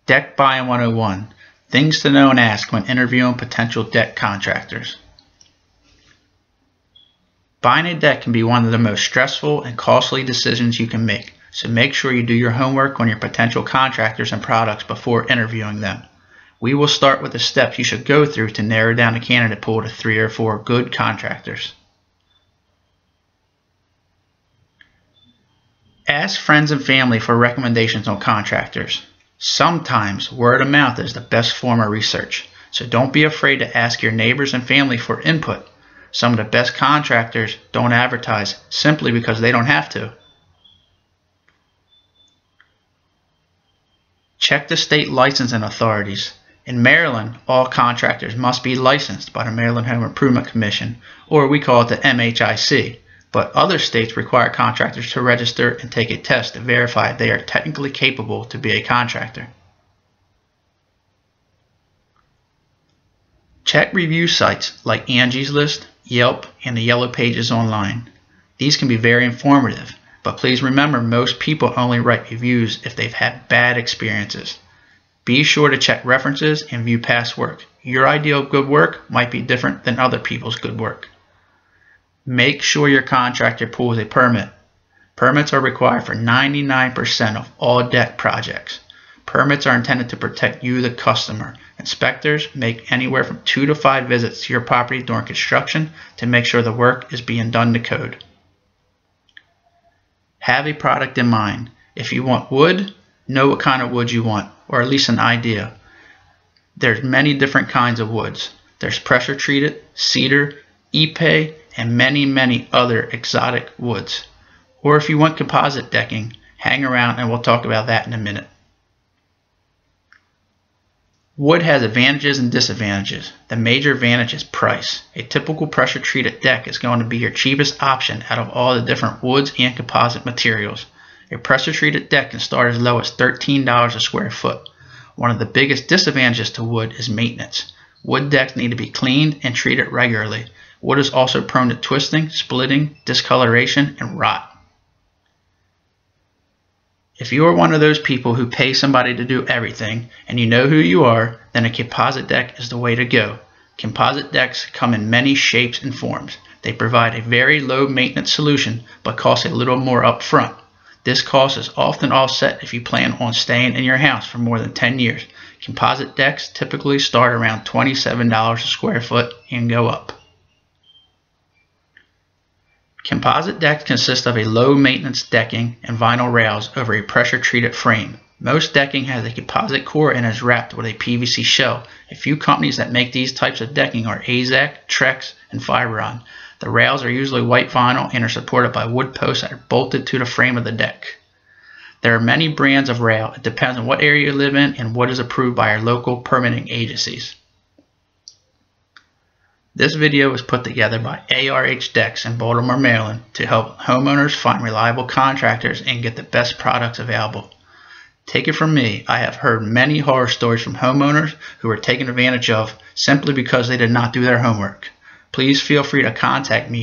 Deck Buying 101. Things to know and ask when interviewing potential deck contractors. Buying a deck can be one of the most stressful and costly decisions you can make, so make sure you do your homework on your potential contractors and products before interviewing them. We will start with the steps you should go through to narrow down a candidate pool to 3 or 4 good contractors. Ask friends and family for recommendations on contractors. Sometimes word of mouth is the best form of research, so don't be afraid to ask your neighbors and family for input. Some of the best contractors don't advertise simply because they don't have to. Check the state licensing authorities. In Maryland, all contractors must be licensed by the Maryland Home Improvement Commission, or we call it the MHIC, but other states require contractors to register and take a test to verify they are technically capable to be a contractor. Check review sites like Angie's List, Yelp, and the Yellow Pages online. These can be very informative, but please remember most people only write reviews if they've had bad experiences. Be sure to check references and view past work. Your idea of good work might be different than other people's good work. Make sure your contractor pulls a permit. Permits are required for 99% of all deck projects. Permits are intended to protect you, the customer. Inspectors make anywhere from 2 to 5 visits to your property during construction to make sure the work is being done to code. Have a product in mind. If you want wood, know what kind of wood you want, or at least an idea. There's many different kinds of woods. There's pressure treated, cedar, ipe, and many other exotic woods. Or if you want composite decking, hang around and we'll talk about that in a minute. Wood has advantages and disadvantages. The major advantage is price. A typical pressure treated deck is going to be your cheapest option out of all the different woods and composite materials. A pressure treated deck can start as low as $13 a square foot. One of the biggest disadvantages to wood is maintenance. Wood decks need to be cleaned and treated regularly. Wood is also prone to twisting, splitting, discoloration, and rot. If you are one of those people who pay somebody to do everything and you know who you are, then a composite deck is the way to go. Composite decks come in many shapes and forms. They provide a very low maintenance solution but cost a little more up front. This cost is often offset if you plan on staying in your house for more than 10 years. Composite decks typically start around $27 a square foot and go up. Composite decks consist of a low-maintenance decking and vinyl rails over a pressure-treated frame. Most decking has a composite core and is wrapped with a PVC shell. A few companies that make these types of decking are AZEK, Trex, and Fibron. The rails are usually white vinyl and are supported by wood posts that are bolted to the frame of the deck. There are many brands of rail. It depends on what area you live in and what is approved by our local permitting agencies. This video was put together by ARH Decks in Baltimore, Maryland to help homeowners find reliable contractors and get the best products available. Take it from me, I have heard many horror stories from homeowners who were taken advantage of simply because they did not do their homework. Please feel free to contact me